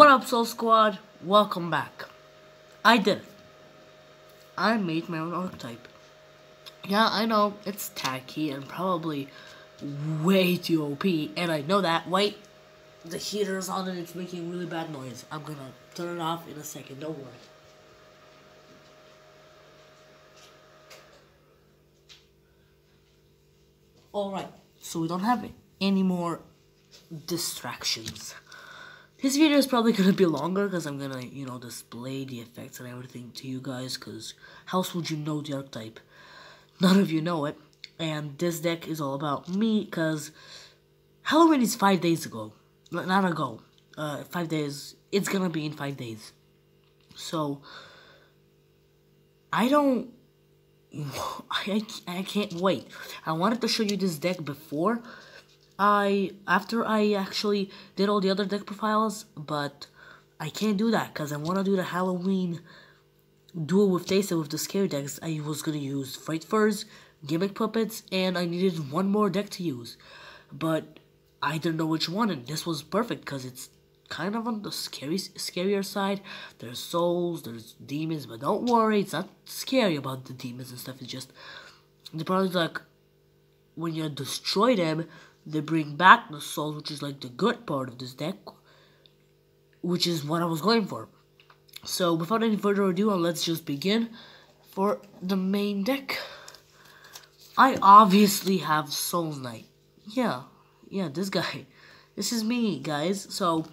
What up, Soul Squad? Welcome back. I did it. I made my own archetype. Yeah, I know, it's tacky and probably way too OP, and I know that. Wait, the heater's on and it's making really bad noise. I'm gonna turn it off in a second, don't worry. Alright, so we don't have any more distractions. This video is probably gonna be longer because I'm gonna, display the effects and everything to you guys, because how else would you know the archetype? None of you know it, and this deck is all about me, because Halloween is 5 days ago. Not ago. 5 days. It's gonna be in 5 days. So, I can't wait. I wanted to show you this deck before after I actually did all the other deck profiles, but I can't do that because I want to do the Halloween duel with Taysa with the scary decks. I was gonna use Fright Furs, Gimmick Puppets, and I needed one more deck to use, but I didn't know which one, and this was perfect because it's kind of on the scarier side. There's souls, there's demons, but don't worry, it's not scary about the demons and stuff. It's just the problem is, like, when you destroy them, they bring back the souls, which is like the good part of this deck, which is what I was going for. So without any further ado, let's just begin for the main deck. I obviously have Soul Knight. Yeah, this guy. This is me, guys. So,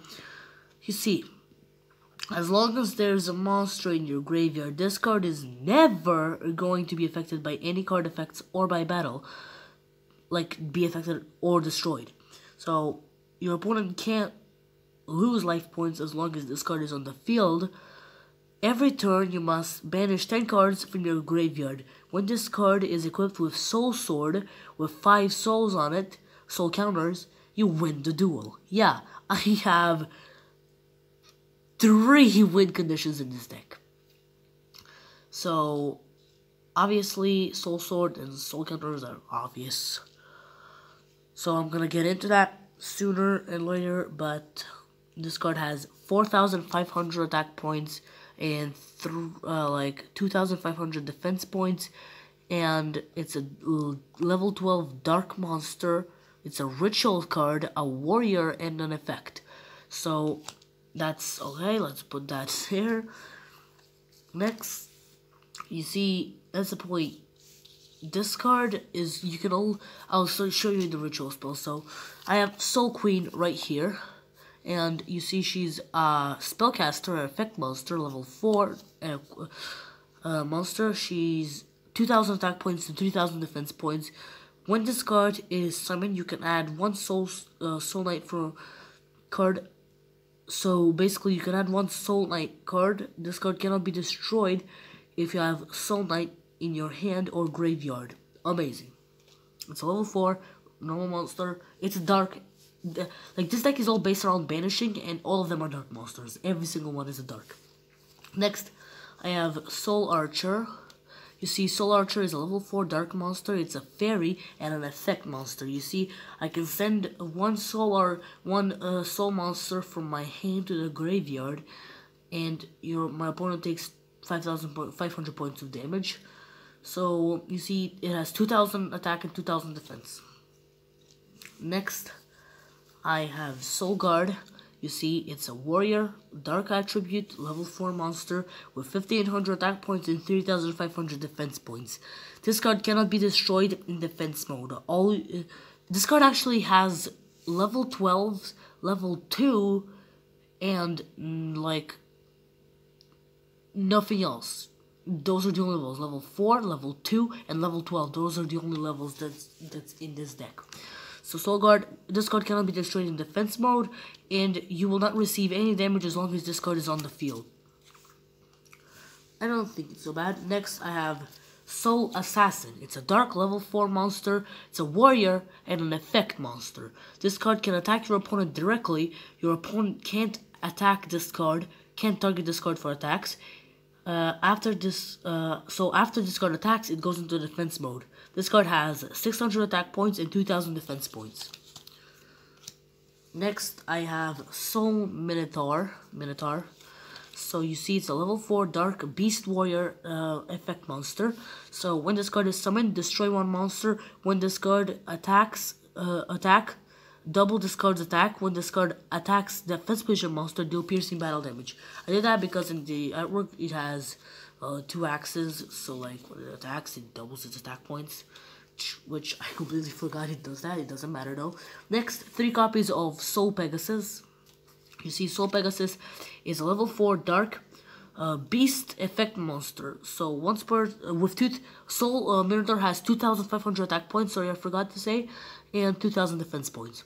you see, as long as there's a monster in your graveyard, this card is never going to be affected by any card effects or by battle. Like, be affected or destroyed. So, your opponent can't lose life points as long as this card is on the field. Every turn, you must banish 10 cards from your graveyard. When this card is equipped with Soul Sword, with 5 souls on it, soul counters, you win the duel. Yeah, I have 3 win conditions in this deck. So, obviously, Soul Sword and Soul Counters are obvious. So I'm gonna get into that sooner and later, but this card has 4,500 attack points and 2,500 defense points, and it's a level 12 dark monster. It's a ritual card, a warrior, and an effect. So that's okay. Let's put that there. Next, you see, that's the point. This card is, I'll show you the ritual spell. So I have Soul Queen right here, and you see she's a spellcaster, effect monster, level 4 monster. She's 2,000 attack points and 3,000 defense points. When this card is summoned, you can add 1 Soul Knight for card. So basically, you can add 1 Soul Knight card. This card cannot be destroyed if you have Soul Knight in your hand or graveyard. Amazing. It's a level 4 normal monster. It's dark. Like, this deck is all based around banishing, and all of them are dark monsters. Every single one is a dark. Next, I have Soul Archer. You see, Soul Archer is a level 4 dark monster. It's a fairy and an effect monster. You see, I can send one soul monster from my hand to the graveyard, and my opponent takes 500 points of damage. So, you see, it has 2,000 attack and 2,000 defense. Next, I have Soul Guard. You see, it's a warrior, dark attribute, level 4 monster with 1,500 attack points and 3,500 defense points. This card cannot be destroyed in defense mode. This card actually has level 12, level 2, and nothing else. Those are the only levels. Level 4, level 2, and level 12. Those are the only levels that's in this deck. So Soul Guard, this card cannot be destroyed in defense mode, and you will not receive any damage as long as this card is on the field. I don't think it's so bad. Next, I have Soul Assassin. It's a dark level 4 monster. It's a warrior and an effect monster. This card can attack your opponent directly. Your opponent can't attack this card, can't target this card for attacks. After this card attacks, it goes into defense mode. This card has 600 attack points and 2,000 defense points. Next, I have Soul Minotaur. So you see it's a level 4 Dark Beast Warrior effect monster. So when this card is summoned, destroy one monster. When this card attacks, double this card's attack. When this card attacks the defense position monster, deal piercing battle damage. I did that because in the artwork it has 2 axes, so like when it attacks, it doubles its attack points. Which I completely forgot it does that. It doesn't matter though. Next, 3 copies of Soul Pegasus. You see, Soul Pegasus is a level 4 Dark Beast effect monster. So once per with Soul Minotaur has 2,500 attack points. Sorry, I forgot to say, and 2,000 defense points.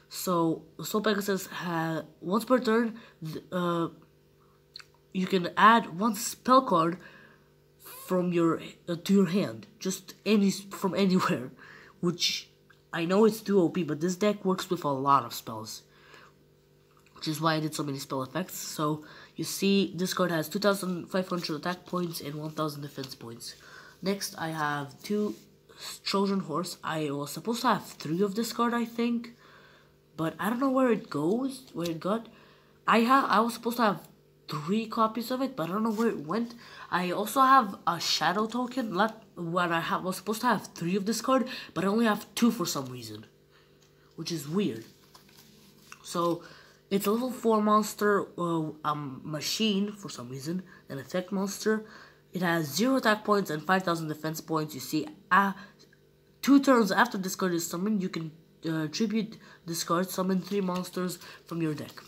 So Soul Pegasus has once per turn. You can add 1 spell card from your to your hand, just from anywhere, which I know it's too OP, but this deck works with a lot of spells, which is why I did so many spell effects. So you see this card has 2,500 attack points and 1,000 defense points. Next, I have 2 Trojan Horse. I was supposed to have 3 of this card, I think, but I don't know where it got. I was supposed to have 3 copies of it, but I don't know where it went. I also have a Shadow token where I was supposed to have 3 of this card, but I only have 2 for some reason, which is weird. So it's a level 4 monster, machine for some reason, an effect monster. It has 0 attack points and 5,000 defense points. You see, 2 turns after this card is summoned, you can tribute this card, summon 3 monsters from your deck.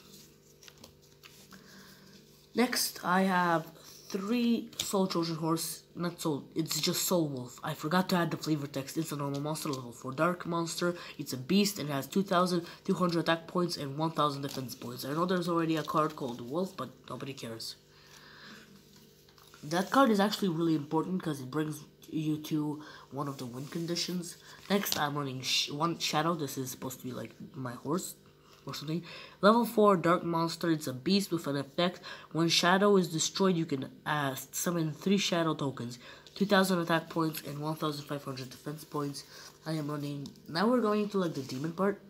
Next, I have 3 Soul Trojan Horse, not Soul, it's just Soul Wolf. I forgot to add the flavor text. It's a normal monster, level 4 Dark monster. It's a beast and it has 2,200 attack points and 1,000 defense points. I know there's already a card called Wolf, but nobody cares. That card is actually really important because it brings you to one of the win conditions. Next, I'm running 1 Shadow. This is supposed to be like my horse or something. Level 4 Dark Monster. It's a beast with an effect. When Shadow is destroyed, you can summon 3 Shadow tokens, 2,000 attack points and 1,500 defense points. I am running. Now we're going into like the demon part.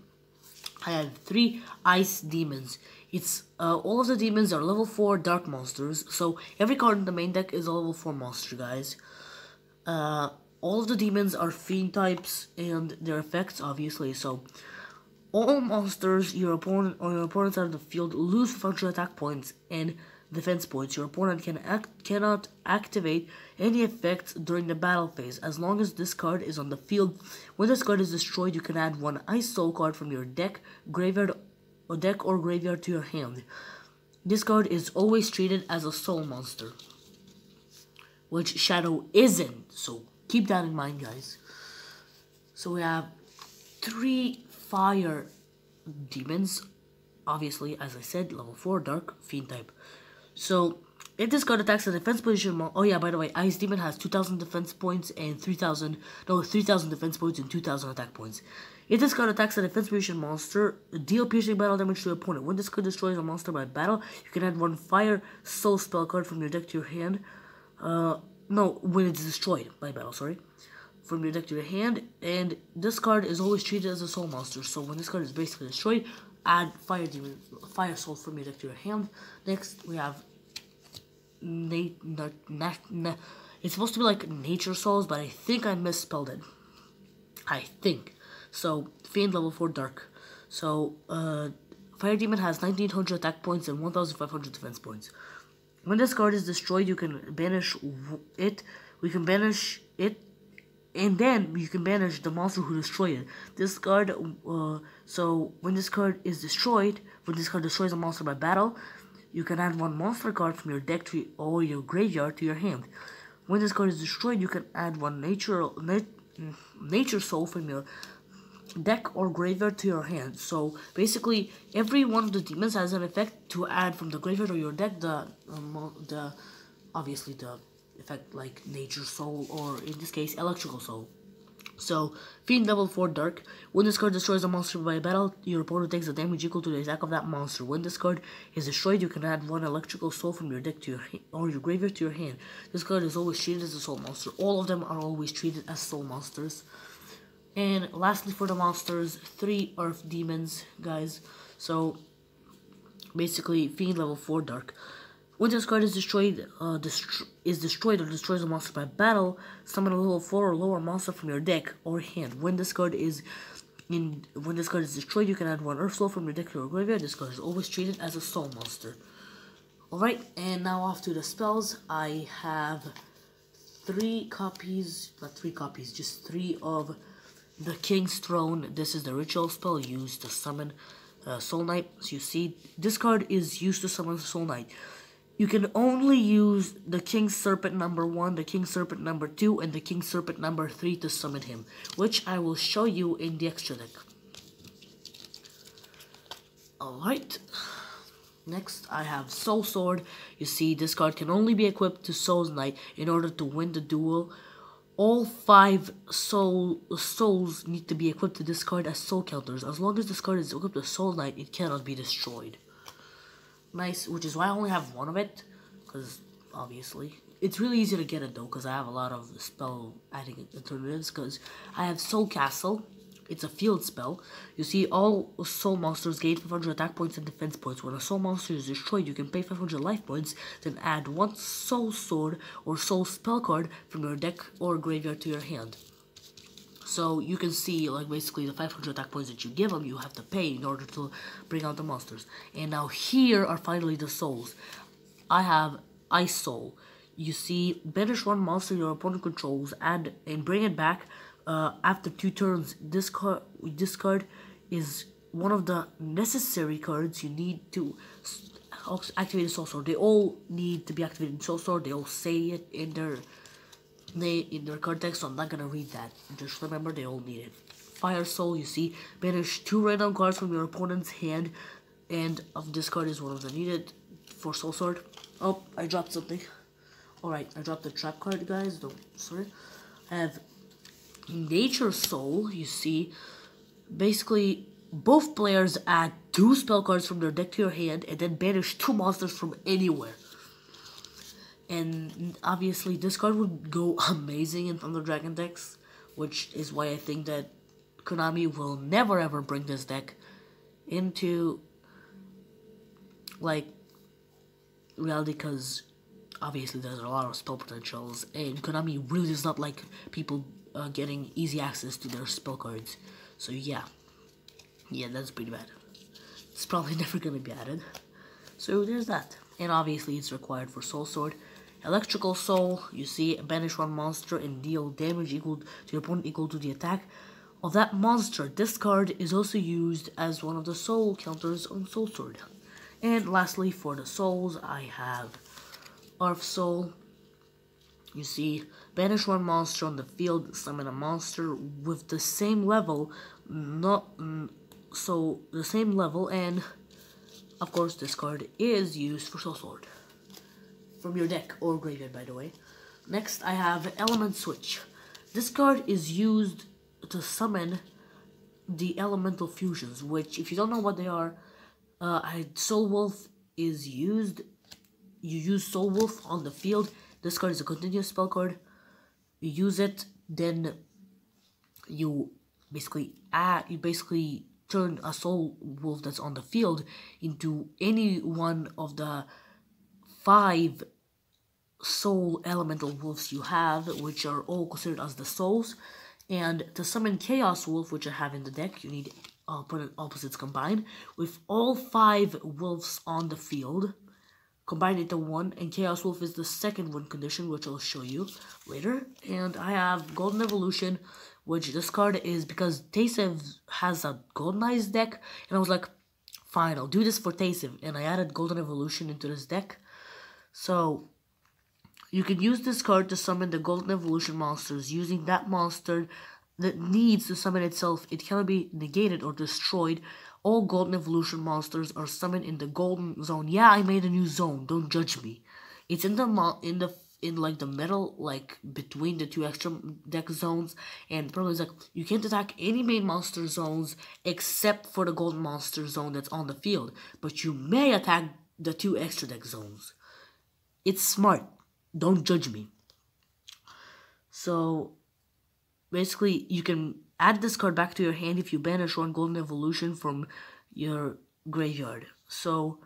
I have 3 Ice Demons. It's all of the demons are level 4 Dark monsters. So every card in the main deck is a level 4 monster, guys. All of the demons are fiend types and their effects, obviously. So all monsters your opponent or your opponents out of the field lose 500 attack points and defense points. Your opponent cannot activate any effects during the battle phase as long as this card is on the field. When this card is destroyed, you can add 1 Ice Soul card from your deck, graveyard, or graveyard to your hand. This card is always treated as a soul monster, which Shadow isn't. So keep that in mind, guys. So we have 3 Fire Demons, obviously, as I said, level 4 Dark Fiend type. So if this card attacks a defense position, oh yeah, by the way, Ice Demon has 2,000 defense points and 3,000 defense points and 2,000 attack points. If this card attacks a defense position monster, deal piercing battle damage to your opponent. When this card destroys a monster by battle, you can add 1 Fire Soul spell card from your deck to your hand. No, when it's destroyed by battle, sorry. From your deck to your hand, and this card is always treated as a soul monster. So when this card is basically destroyed, add Fire Soul from your deck to your hand. Next, we have it's supposed to be like Nature Souls, but I think I misspelled it. I think. So Fiend level 4 Dark. So Fire Demon has 1,900 attack points and 1,500 defense points. When this card is destroyed, you can banish it. We can banish it. And then you can banish the monster who destroyed it. This card, so when this card is destroyed, when this card destroys a monster by battle, you can add 1 monster card from your deck to or your graveyard to your hand. When this card is destroyed, you can add 1 nature soul from your deck or graveyard to your hand. So basically, every one of the demons has an effect to add from the graveyard or your deck. Obviously the effect like Nature Soul, or in this case Electrical Soul. So Fiend level 4 Dark. When this card destroys a monster by battle, your opponent takes the damage equal to the attack of that monster. When this card is destroyed, you can add 1 Electrical Soul from your deck to your or your graveyard to your hand. This card is always treated as a soul monster. All of them are always treated as soul monsters. And lastly for the monsters, 3 Earth Demons, guys. So basically Fiend level 4 Dark. When this card is destroyed, or destroys a monster by battle, summon a level 4 or lower monster from your deck or hand. When this card is destroyed, you can add 1 Earth Soul from your deck to your graveyard. This card is always treated as a soul monster. Alright, and now off to the spells. I have 3 copies, not 3 copies, just 3 of the King's Throne. This is the ritual spell used to summon Soul Knight. So you see, this card is used to summon Soul Knight. You can only use the King's Serpent number 1, the King's Serpent number 2, and the King's Serpent number 3 to summon him, which I will show you in the extra deck. Alright. Next, I have Soul Sword. You see, this card can only be equipped to Soul Knight in order to win the duel. All 5 souls need to be equipped to this card as soul counters. As long as this card is equipped to Soul Knight, it cannot be destroyed. Nice, which is why I only have 1 of it, because obviously it's really easy to get it though, because I have a lot of spell adding alternatives. Because I have Soul Castle. It's a field spell. You see, all soul monsters gain 500 attack points and defense points. When a soul monster is destroyed, you can pay 500 life points, then add 1 soul sword or soul spell card from your deck or graveyard to your hand. So you can see, like, basically the 500 attack points that you give them, you have to pay in order to bring out the monsters. And now here are finally the souls. I have Ice Soul. You see, banish 1 monster your opponent controls, add and bring it back after 2 turns. This card is one of the necessary cards you need to activate a Soul Sword. They all need to be activated in Soul Sword. They all say it in their card text, so I'm not gonna read that. Just remember, they all need it. Fire Soul, you see, banish 2 random cards from your opponent's hand, and this card is one of the needed for Soul Sword. Oh, I dropped something. Alright, I dropped the trap card, guys. Don't, sorry. I have Nature Soul, you see. Basically, both players add 2 spell cards from their deck to your hand, and then banish 2 monsters from anywhere. And obviously, this card would go amazing in Thunder Dragon decks, which is why I think that Konami will never ever bring this deck into, like, reality, because obviously there's a lot of spell potentials, and Konami really does not like people getting easy access to their spell cards. So yeah, that's pretty bad. It's probably never gonna be added. So there's that. And obviously it's required for Soul Sword. Electrical Soul, you see, banish 1 monster and deal damage equal to your opponent equal to the attack of that monster. This card is also used as one of the soul counters on Soul Sword. And lastly, for the souls, I have Earth Soul. You see, banish 1 monster on the field, summon a monster with the same level, the same level, and of course this card is used for Soul Sword. From your deck or graveyard, by the way. Next, I have Element Switch. This card is used to summon the Elemental Fusions, which, if you don't know what they are, Soul Wolf is used. You use Soul Wolf on the field. This card is a continuous spell card. You use it, then you basically turn a Soul Wolf that's on the field into any one of the 5 soul elemental wolves you have, which are all considered as the souls. And to summon Chaos Wolf, which I have in the deck, you need opposites combined. With all 5 wolves on the field, combine it to 1, and Chaos Wolf is the second win condition, which I'll show you later. And I have Golden Evolution, which this card is because Tasev has a Golden Eyes deck, and I was like, fine, I'll do this for Tasev, and I added Golden Evolution into this deck. So you can use this card to summon the Golden Evolution monsters using that monster that needs to summon itself. It cannot be negated or destroyed. All Golden Evolution monsters are summoned in the Golden Zone. Yeah, I made a new zone. Don't judge me. It's in the middle, like between the 2 extra deck zones. And the problem is, like, you can't attack any main monster zones except for the Golden Monster Zone that's on the field. But you may attack the 2 extra deck zones. It's smart. Don't judge me. So basically, you can add this card back to your hand if you banish one golden evolution from your graveyard. So,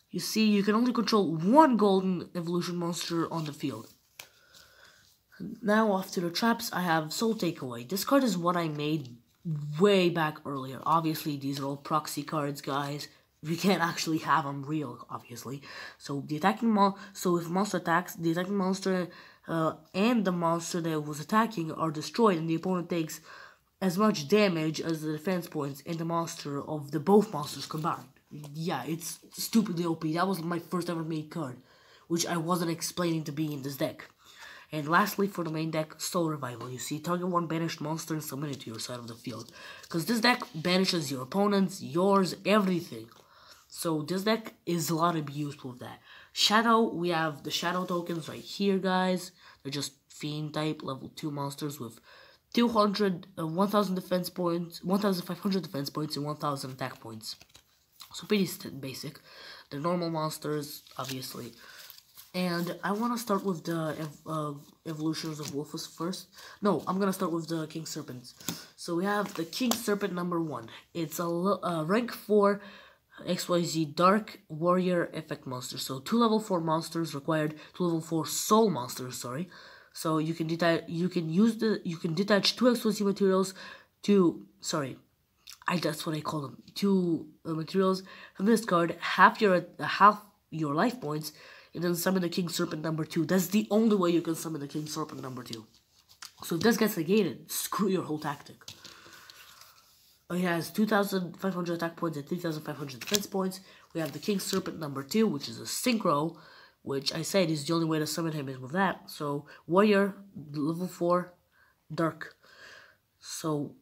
you see, you can only control one golden evolution monster on the field. Now, after the traps, I have Soul Takeaway. This card is what I made way back earlier. Obviously, these are all proxy cards, guys. We can't actually have them real, obviously. So, the attacking so if monster attacks, the attacking monster and the monster that was attacking are destroyed, and the opponent takes as much damage as the defense points and the monster of the both monsters combined. Yeah, it's stupidly OP. That was my first ever made card, which I wasn't explaining to be in this deck. And lastly, for the main deck, Soul Revival. You see, target one banished monster and summon it to your side of the field. Because this deck banishes your opponents, yours, everything. So this deck is a lot to be useful with that. Shadow, we have the Shadow tokens right here, guys. They're just Fiend type, level 2 monsters with 1,000 defense points, 1,500 defense points, and 1,000 attack points. So pretty basic. They're normal monsters, obviously. And I want to start with the evolutions of Wolfus first. No, I'm going to start with the King Serpents. So we have the King Serpent number 1. It's a rank 4 XYZ Dark Warrior effect monster. So 2 level 4 monsters required, 2 level 4 soul monsters, sorry. So you can detach 2 XYZ materials to, that's what I call them, 2 materials from this card, half your life points, and then summon the King Serpent number 2. That's the only way you can summon the King Serpent number 2. So if this gets negated, screw your whole tactic. It has 2,500 attack points and 3,500 defense points. We have the King Serpent number 2, which is a Synchro, which I said is the only way to summon him is with that. So, Warrior, level 4, Dark. So,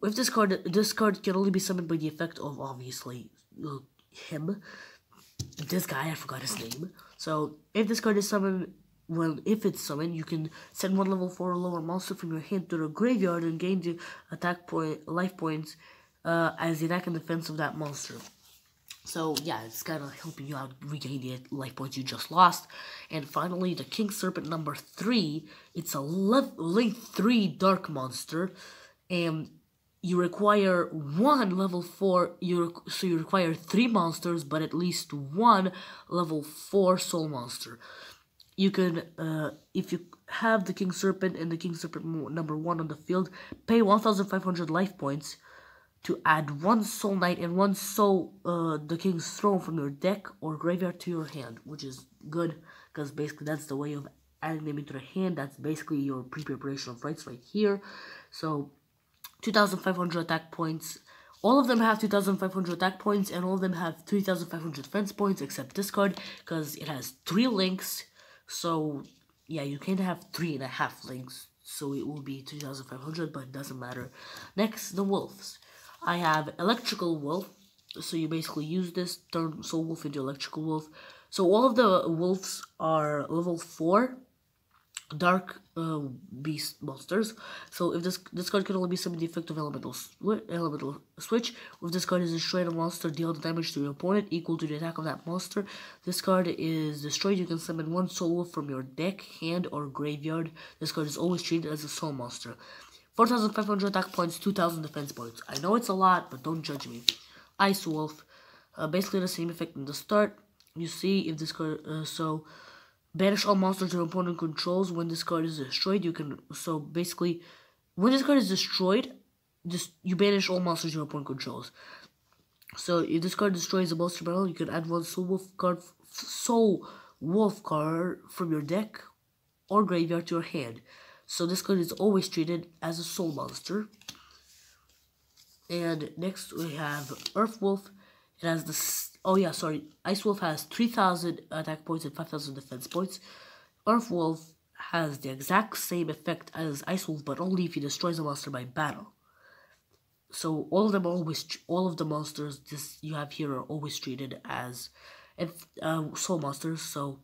if this card can only be summoned by the effect of, obviously, him. This guy, I forgot his name. So, if this card is summoned, if it's summoned, you can send one level 4 or lower monster from your hand to the graveyard and gain the life points as the attack and defense of that monster. So, yeah, it's kind of helping you out regain the life points you just lost. And finally, the King Serpent number 3. It's a link 3 dark monster. And you require one level 4, so you require 3 monsters, but at least 1 level 4 soul monster. You can, if you have the King Serpent and the King Serpent number 1 on the field, pay 1,500 life points to add 1 Soul Knight and 1 Soul, the King's Throne from your deck or graveyard to your hand, which is good, because basically that's the way of adding them into the hand. That's basically your pre-preparation of rights right here. So, 2,500 attack points. All of them have 2,500 attack points, and all of them have 3,500 defense points, except this card, because it has 3 links. So, yeah, you can have 3.5 links, so it will be 2,500, but it doesn't matter. Next, the wolves. I have Electrical Wolf, so you basically use this, turn Soul Wolf into Electrical Wolf. So all of the wolves are level 4 dark beast monsters. So if this card can only be summoned the effect of elemental switch. If this card is destroyed, a monster deal the damage to your opponent equal to the attack of that monster. This card is destroyed, you can summon 1 soul wolf from your deck, hand, or graveyard. This card is always treated as a soul monster. 4,500 attack points, 2,000 defense points. I know it's a lot, but don't judge me. Ice Wolf. Basically the same effect in the start. You see if this card, banish all monsters your opponent controls when this card is destroyed. You can, so basically, when this card is destroyed, you banish all monsters your opponent controls. So if this card destroys a monster battle, you can add 1 Soul Wolf card from your deck or graveyard to your hand. So this card is always treated as a soul monster. And next we have Earth Wolf. It has the Ice Wolf has 3,000 attack points and 5,000 defense points. Earth Wolf has the exact same effect as Ice Wolf, but only if he destroys a monster by battle. So all of the monsters you have here are always treated as soul monsters. So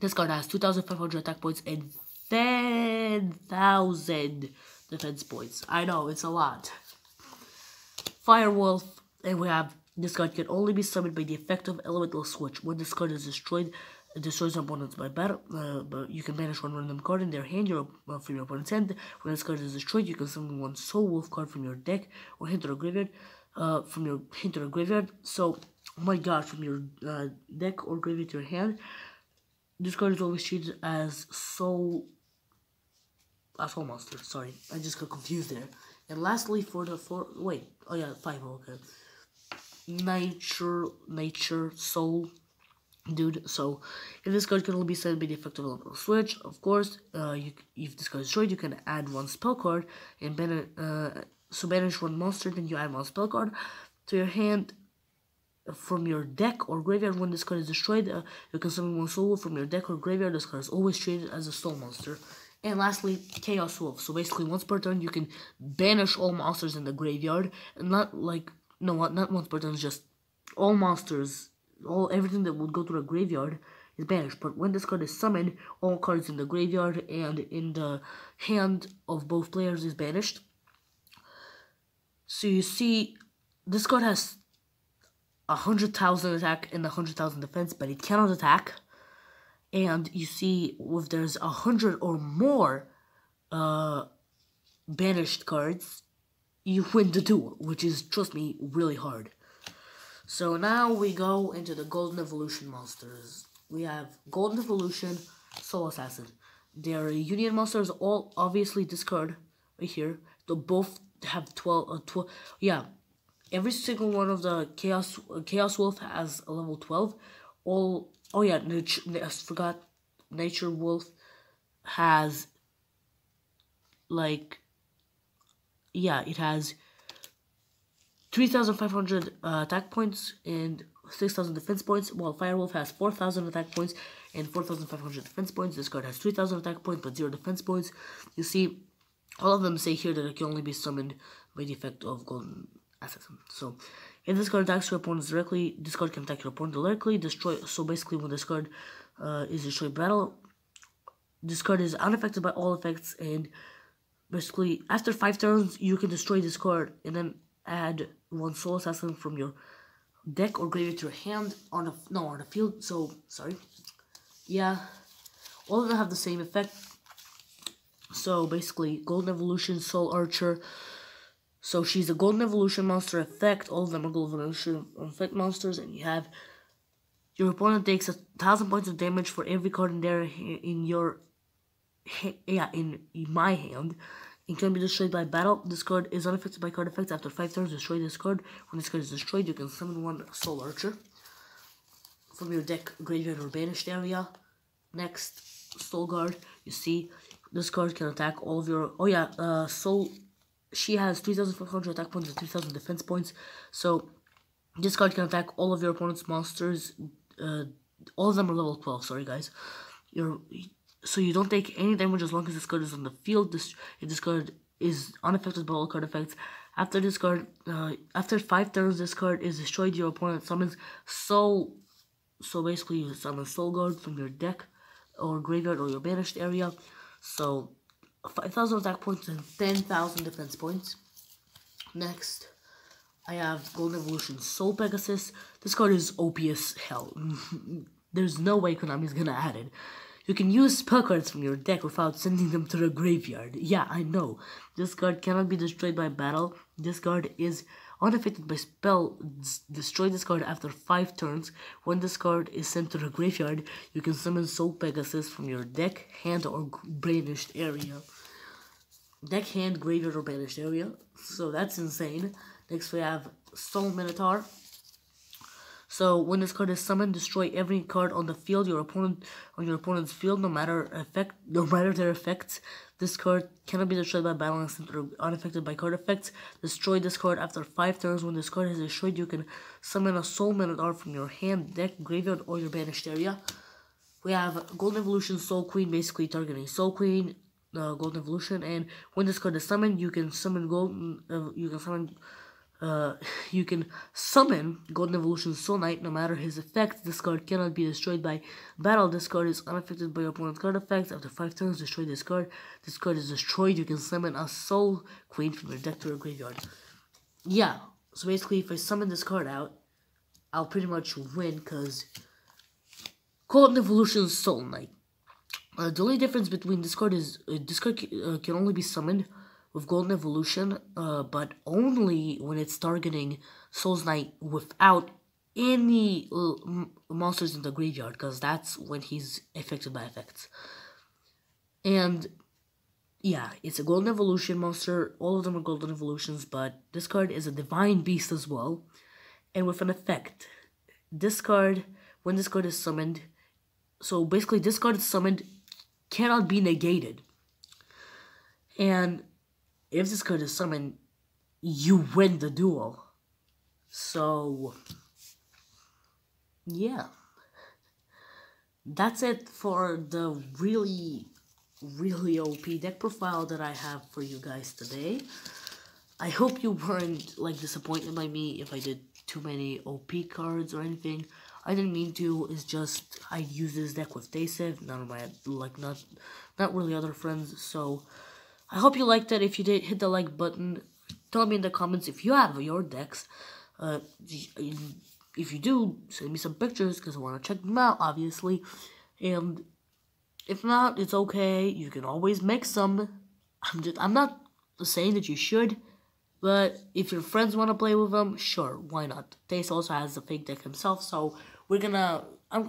this card has 2,500 attack points and 10,000 defense points. I know, it's a lot. Fire Wolf, and we have this card can only be summoned by the effect of elemental switch. When this card is destroyed, It destroys opponents by battle, but you can banish one random card in their hand from your opponent's hand. When this card is destroyed, you can summon one Soul Wolf card from your deck or hand to the graveyard. From your hand to the graveyard. So, oh my god, from your deck or graveyard to your hand, this card is always treated as Soul Monster. Sorry, I just got confused there. And lastly, for the five. Okay, Nature Soul. Dude, so if this card can only be sent by the effect of a level switch, of course, if this card is destroyed, you can add one spell card and banish one monster, then you add one spell card to your hand from your deck or graveyard. When this card is destroyed, you can summon one Soul Wolf from your deck or graveyard. This card is always treated as a Soul Monster. And lastly, Chaos Wolf. So basically, once per turn, you can banish all monsters in the graveyard, and not once per turn, just all monsters. Everything that would go to the graveyard is banished. But when this card is summoned, all cards in the graveyard and in the hand of both players is banished. So you see, this card has 100,000 attack and 100,000 defense, but it cannot attack. And you see, if there's 100 or more banished cards, you win the duel, which is, trust me, really hard. So now we go into the Golden Evolution monsters. We have Golden Evolution, Soul Assassin. Their Union monsters all obviously discard right here. They both have 12. Yeah, every single one of the Chaos Wolf has a level 12. I forgot. Nature Wolf has it has 3,500 attack points and 6,000 defense points, while Firewolf has 4,000 attack points and 4,500 defense points. This card has 3,000 attack points but 0 defense points. You see, all of them say here that it can only be summoned by the effect of Golden Assassin. So, if this card attacks your opponents directly, this card can attack your opponent directly, so basically when this card is destroyed battle, this card is unaffected by all effects, and basically after 5 turns, you can destroy this card and then add one Soul Assassin from your deck or graveyard to your hand on the field. So sorry, yeah, all of them have the same effect. So basically, Golden Evolution, Soul Archer. So she's a Golden Evolution monster effect. All of them are Golden Evolution effect monsters, and you have your opponent takes 1,000 points of damage for every card in there in my hand. It can be destroyed by battle. This card is unaffected by card effects. After 5 turns, destroy this card. When this card is destroyed, you can summon one Soul Archer from your deck, graveyard, or banished area. Next, Soul Guard. You see, this card can attack all of your... She has 3,500 attack points and 3,000 defense points. So, this card can attack all of your opponent's monsters. All of them are level 12, sorry guys. So you don't take any damage as long as this card is on the field. If this card is unaffected by all card effects. After this card, after 5 turns, this card is destroyed. Your opponent summons Soul. So basically, you summon Soul Guard from your deck or graveyard or your banished area. So 5,000 attack points and 10,000 defense points. Next, I have Golden Evolution Soul Pegasus. This card is OP as hell. There's no way Konami is gonna add it. You can use spell cards from your deck without sending them to the graveyard. Yeah, I know. This card cannot be destroyed by battle. This card is unaffected by spell. Destroy this card after 5 turns. When this card is sent to the graveyard, you can summon Soul Pegasus from your deck, hand, or banished area. Deck, hand, graveyard, or banished area. So that's insane. Next we have Soul Minotaur. So when this card is summoned, destroy every card on the field, your opponent's field, no matter their effects. This card cannot be destroyed by battle and are unaffected by card effects. Destroy this card after 5 turns. When this card is destroyed, you can summon a Soul Minotaur from your hand, deck, graveyard, or your banished area. We have Golden Evolution Soul Queen, basically targeting Soul Queen, Golden Evolution, and when this card is summoned, you can summon Golden Evolution Soul Knight, no matter his effect. This card cannot be destroyed by battle. This card is unaffected by your opponent's card effects. After 5 turns, destroy this card. This card is destroyed. You can summon a Soul Queen from your deck to your graveyard. Yeah, so basically, if I summon this card out, I'll pretty much win, because Golden Evolution Soul Knight. The only difference between this card is this card can only be summoned with Golden Evolution, but only when it's targeting Soul Knight without any monsters in the graveyard, because that's when he's affected by effects. And yeah, it's a Golden Evolution monster. All of them are Golden Evolutions, but this card is a Divine Beast as well. And with an effect, this card, when this card is summoned, so basically this card is summoned, cannot be negated. And if this card is summoned, you win the duel. So, yeah. That's it for the really OP deck profile that I have for you guys today. I hope you weren't like disappointed by me if I did too many OP cards or anything. I didn't mean to. It's just I use this deck with Daysave, none of my not really other friends. So I hope you liked it. If you did, hit the like button. Tell me in the comments if you have your decks. If you do, send me some pictures because I want to check them out, obviously. And if not, it's okay. You can always make some. I'm not saying that you should, but if your friends want to play with them, sure, why not? Taste also has a fake deck himself, so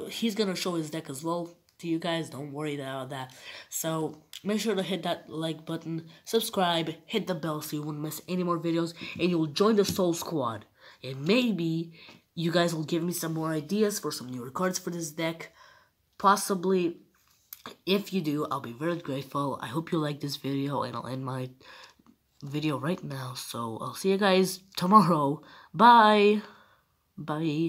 he's gonna show his deck as well to you guys. Don't worry about that. So make sure to hit that like button, subscribe, hit the bell so you won't miss any more videos, and you'll join the Soul Squad. And maybe you guys will give me some more ideas for some newer cards for this deck. Possibly. If you do, I'll be very grateful. I hope you like this video, and I'll end my video right now. So I'll see you guys tomorrow. Bye. Bye.